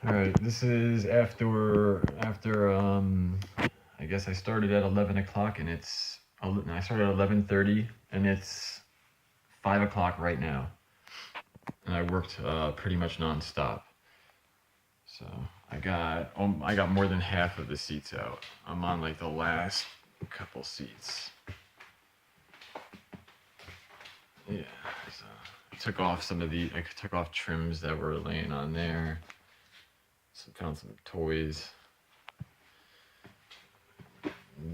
All right, this is after I guess I started at 11 o'clock and I started at 11:30 and it's 5 o'clock right now. And I worked pretty much nonstop. So I got more than half of the seats out. I'm on like the last couple seats. Yeah. So I took off trims that were laying on there. So found some toys.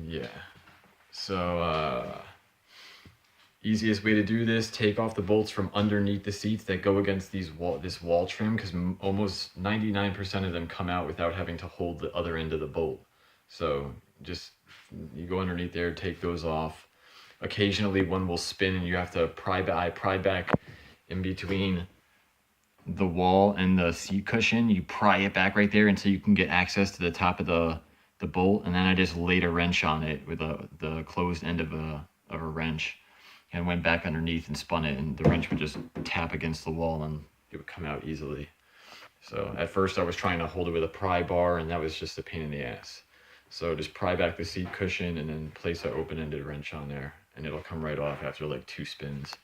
Yeah. So easiest way to do this: take off the bolts from underneath the seats that go against this wall trim, because almost 99% of them come out without having to hold the other end of the bolt. So just you go underneath there, take those off. Occasionally one will spin and you have to pry back in between the wall and the seat cushion. You pry it back right there until you can get access to the top of the bolt, and then I just laid a wrench on it with the closed end of a wrench, and went back underneath and spun it, and the wrench would just tap against the wall and it would come out easily. So at first I was trying to hold it with a pry bar, and that was just a pain in the ass. So just pry back the seat cushion and then place an open-ended wrench on there, and it'll come right off after like 2 spins.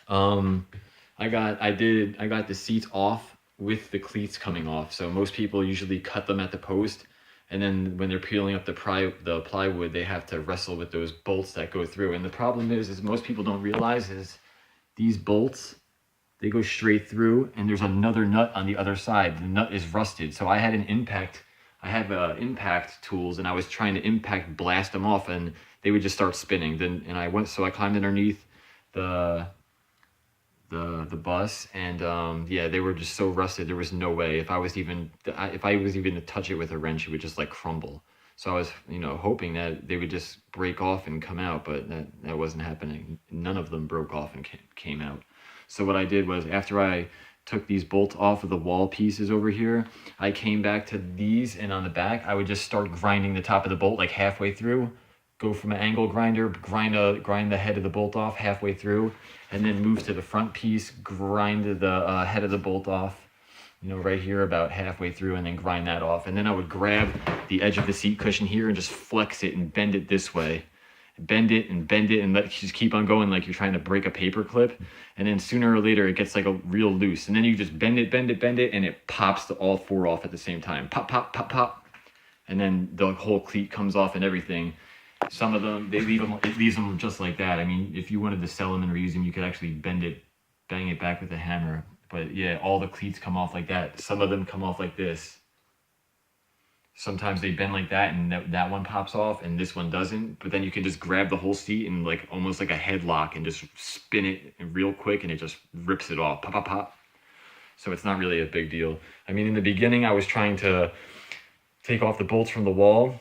I got the seats off with the cleats coming off. So most people usually cut them at the post, and then when they're peeling up the plywood, they have to wrestle with those bolts that go through. And the problem is most people don't realize is these bolts, they go straight through, and there's another nut on the other side. The nut is rusted. So I have impact tools, and I was trying to blast them off, and they would just start spinning. So I climbed underneath the bus, and yeah, they were just so rusted. There was no way if I was even to touch it with a wrench, it would just like crumble. So I was hoping that they would just break off and come out, but that wasn't happening. None of them broke off and came out. So what I did was, after I took these bolts off of the wall pieces over here, I came back to these, and on the back I would just start grinding the top of the bolt like halfway through, go from an angle grinder, grind the head of the bolt off halfway through, and then move to the front piece, grind the head of the bolt off, right here about halfway through, and then grind that off. And then I would grab the edge of the seat cushion here and just flex it and bend it this way. Bend it and just keep on going like you're trying to break a paper clip. And then sooner or later it gets like a real loose. And then you just bend it, and it pops all 4 off at the same time. Pop, pop, pop, pop. And then the whole cleat comes off and everything. Some of them, it leaves them just like that. I mean, if you wanted to sell them and reuse them, you could actually bang it back with a hammer. But yeah, all the cleats come off like that. Some of them come off like this. Sometimes they bend like that, and that one pops off, and this one doesn't. But then you can just grab the whole seat and like almost like a headlock and just spin it real quick, and it just rips it off. Pop, pop, pop. So it's not really a big deal. I mean, in the beginning, I was trying to take off the bolts from the wall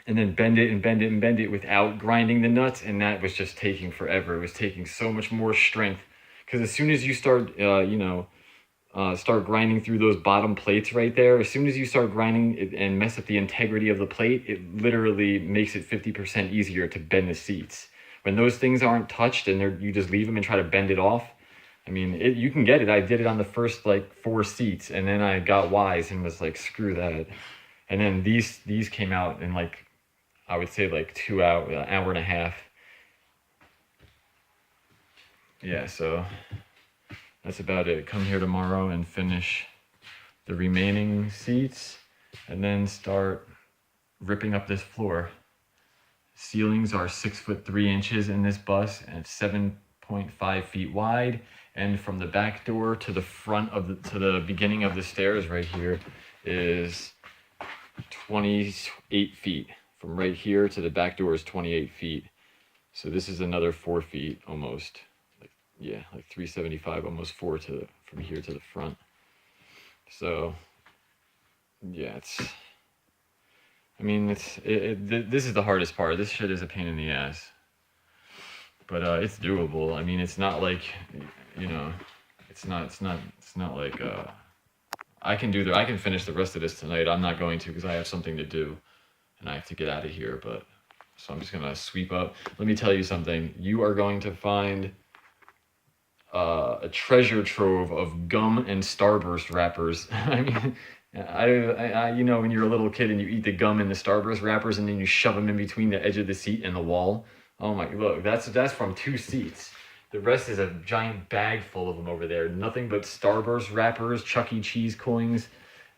and then bend it without grinding the nuts, and that was just taking forever. It was taking so much more strength, because as soon as you start start grinding through those bottom plates right there, as soon as you start grinding it and mess up the integrity of the plate, it literally makes it 50% easier to bend the seats. When those things aren't touched and you just leave them and try to bend it off, I mean, you can get it. I did it on the first like 4 seats, and then I got wise and was like, screw that. And then these came out in like, I would say like 2 hours, hour and a half. Yeah, so that's about it. Come here tomorrow and finish the remaining seats, and then start ripping up this floor. Ceilings are 6'3" in this bus, and it's 7.5 feet wide. And from the back door to the front to the beginning of the stairs right here is 28 feet. From right here to the back door is 28 feet. So this is another 4 feet almost. Like 375, almost 4 from here to the front. So yeah, this is the hardest part. This shit is a pain in the ass, but it's doable. I mean, it's not like, it's not like I can finish the rest of this tonight. I'm not going to, because I have something to do and I have to get out of here. But so I'm just gonna sweep up. Let me tell you something. You are going to find a treasure trove of gum and Starburst wrappers. I mean, you know, when you're a little kid and you eat the gum and the Starburst wrappers and then you shove them in between the edge of the seat and the wall. Oh my, look, that's from 2 seats. The rest is a giant bag full of them over there. Nothing but Starburst wrappers, Chuck E. Cheese coins,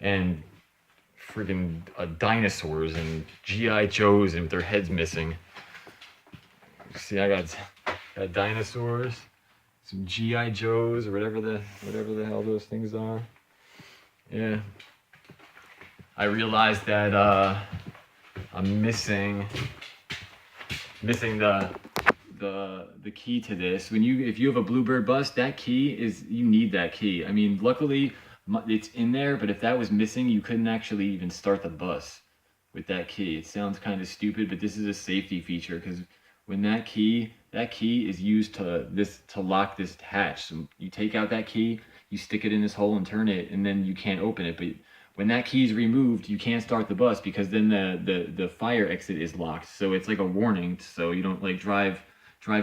and friggin' dinosaurs and G.I. Joes and with their heads missing. See, I got dinosaurs, some G.I. Joes or whatever the hell those things are. Yeah. I realized that I'm missing the key to this. If you have a Bluebird bus, that key is, you need that key. I mean, luckily it's in there, but if that was missing, you couldn't actually even start the bus with that key. It sounds kind of stupid, but this is a safety feature, because when that key is used to lock this hatch. So you take out that key, you stick it in this hole and turn it, and then you can't open it. But when that key is removed, you can't start the bus, because then the fire exit is locked. So it's like a warning, so you don't like drive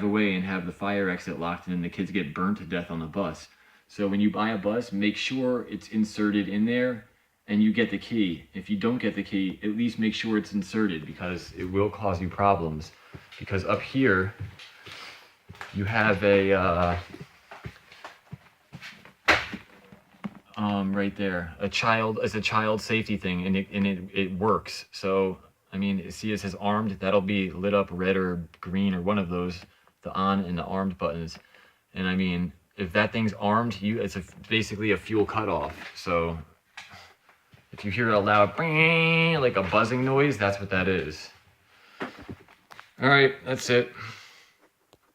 away and have the fire exit locked and then the kids get burned to death on the bus. So when you buy a bus, make sure it's inserted in there and you get the key. If you don't get the key, at least make sure it's inserted, because it will cause you problems. Because up here, you have a, right there, it's a child safety thing, and it works. So, I mean, see it says armed, that'll be lit up red or green or one of those, the on and the armed buttons. And I mean, if that thing's armed, it's basically a fuel cutoff. So if you hear a loud like a buzzing noise, that's what that is. All right, that's it.